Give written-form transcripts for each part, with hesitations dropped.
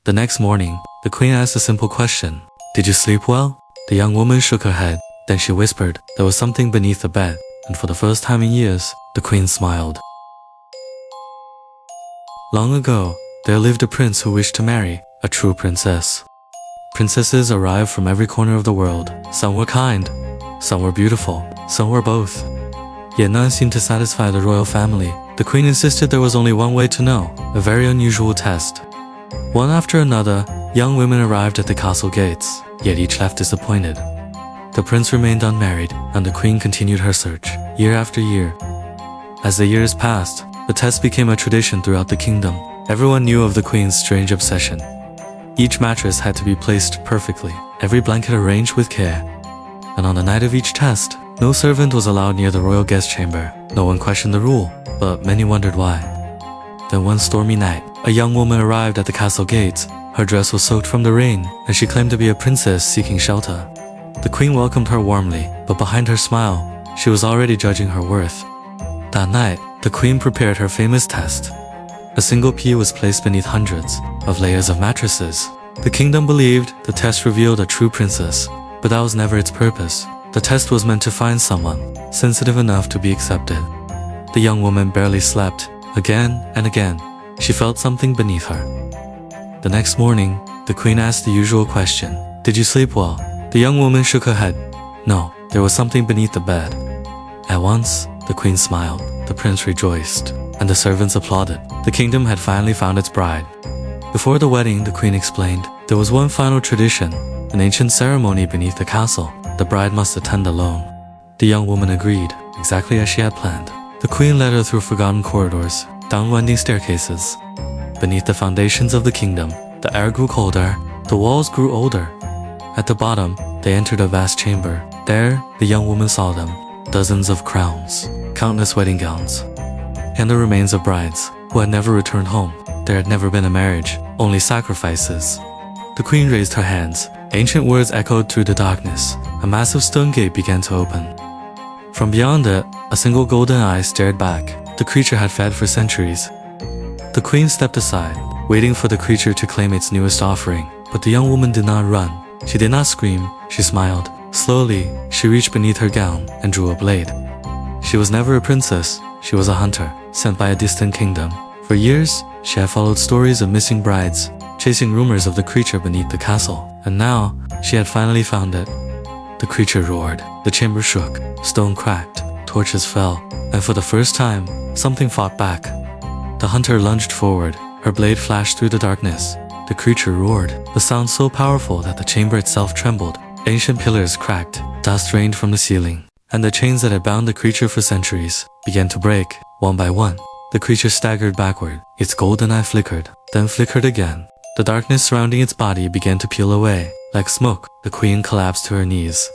The next morning, the queen asked a simple question. Did you sleep well? The young woman shook her head. Then she whispered there was something beneath the bed, and for the first time in years, the queen smiled. Long ago, there lived a prince who wished to marry a true princess. Princesses arrived from every corner of the world. Some were kind, some were beautiful, some were both. Yet none seemed to satisfy the royal family. The queen insisted there was only one way to know, a very unusual test. One after another, young women arrived at the castle gates, yet each left disappointed. The prince remained unmarried, and the queen continued her search, year after year. As the years passed, the test became a tradition throughout the kingdom. Everyone knew of the queen's strange obsession. Each mattress had to be placed perfectly, every blanket arranged with care. And on the night of each test, no servant was allowed near the royal guest chamber. No one questioned the rule, but many wondered why. Then one stormy night, a young woman arrived at the castle gates. Her dress was soaked from the rain, and she claimed to be a princess seeking shelter. The queen welcomed her warmly, but behind her smile, she was already judging her worth. That night, the queen prepared her famous test. A single pea was placed beneath hundreds of layers of mattresses. The kingdom believed the test revealed a true princess, but that was never its purpose. The test was meant to find someone sensitive enough to be accepted. The young woman barely slept. Again and again, she felt something beneath her. The next morning, the queen asked the usual question. Did you sleep well? The young woman shook her head. No, there was something beneath the bed. At once, the queen smiled. The prince rejoiced, and the servants applauded. The kingdom had finally found its bride. Before the wedding, the queen explained, there was one final tradition, an ancient ceremony beneath the castle. The bride must attend alone. The young woman agreed, exactly as she had planned. The queen led her through forgotten corridors, down winding staircases. Beneath the foundations of the kingdom, the air grew colder, the walls grew older. At the bottom, they entered a vast chamber. There, the young woman saw them. Dozens of crowns, countless wedding gowns, and the remains of brides who had never returned home. There had never been a marriage, only sacrifices. The queen raised her hands. Ancient words echoed through the darkness. A massive stone gate began to open. From beyond it, a single golden eye stared back. The creature had fed for centuries. The queen stepped aside, waiting for the creature to claim its newest offering. But the young woman did not run. She did not scream. She smiled. Slowly, she reached beneath her gown and drew a blade. She was never a princess. She was a hunter, sent by a distant kingdom. For years, she had followed stories of missing brides, chasing rumors of the creature beneath the castle. And now, she had finally found it. The creature roared. The chamber shook. Stone cracked. Torches fell. And for the first time, something fought back. The hunter lunged forward. Her blade flashed through the darkness. The creature roared, the sound so powerful that the chamber itself trembled. Ancient pillars cracked. Dust rained from the ceiling. And the chains that had bound the creature for centuries began to break, one by one. The creature staggered backward. Its golden eye flickered, then flickered again. The darkness surrounding its body began to peel away. Like smoke, the queen collapsed to her knees.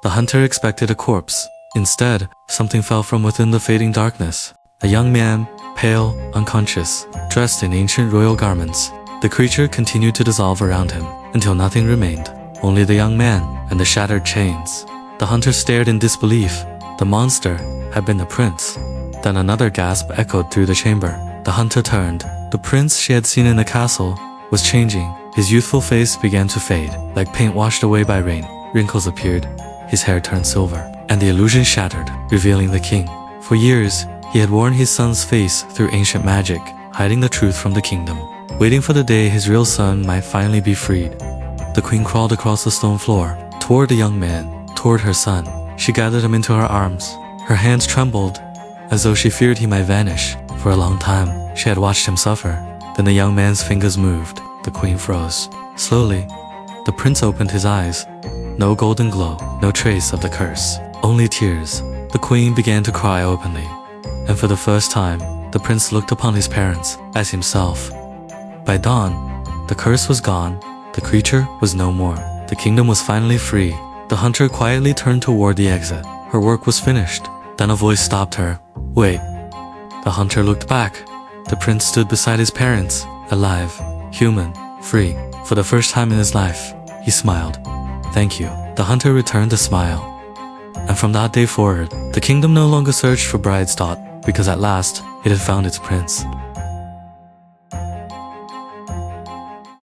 The hunter expected a corpse. Instead, something fell from within the fading darkness. A young man, pale, unconscious, dressed in ancient royal garments. The creature continued to dissolve around him, until nothing remained. Only the young man and the shattered chains. The hunter stared in disbelief. The monster had been the prince. Then another gasp echoed through the chamber. The hunter turned. The prince she had seen in the castle was changing. His youthful face began to fade, like paint washed away by rain. Wrinkles appeared. His hair turned silver, and the illusion shattered, revealing the king. For years, he had worn his son's face through ancient magic, hiding the truth from the kingdom, waiting for the day his real son might finally be freed. The queen crawled across the stone floor, toward the young man, toward her son. She gathered him into her arms. Her hands trembled, as though she feared he might vanish. For a long time, she had watched him suffer. Then the young man's fingers moved. The queen froze. Slowly, the prince opened his eyes. No golden glow, no trace of the curse, only tears. The queen began to cry openly. And for the first time, the prince looked upon his parents as himself. By dawn, the curse was gone. The creature was no more. The kingdom was finally free. The hunter quietly turned toward the exit. Her work was finished. Then a voice stopped her. Wait. The hunter looked back. The prince stood beside his parents, alive, human, free. For the first time in his life, he smiled. Thank you. The hunter returned the smile. And from that day forward, the kingdom no longer searched for brides, because at last, it had found its prince.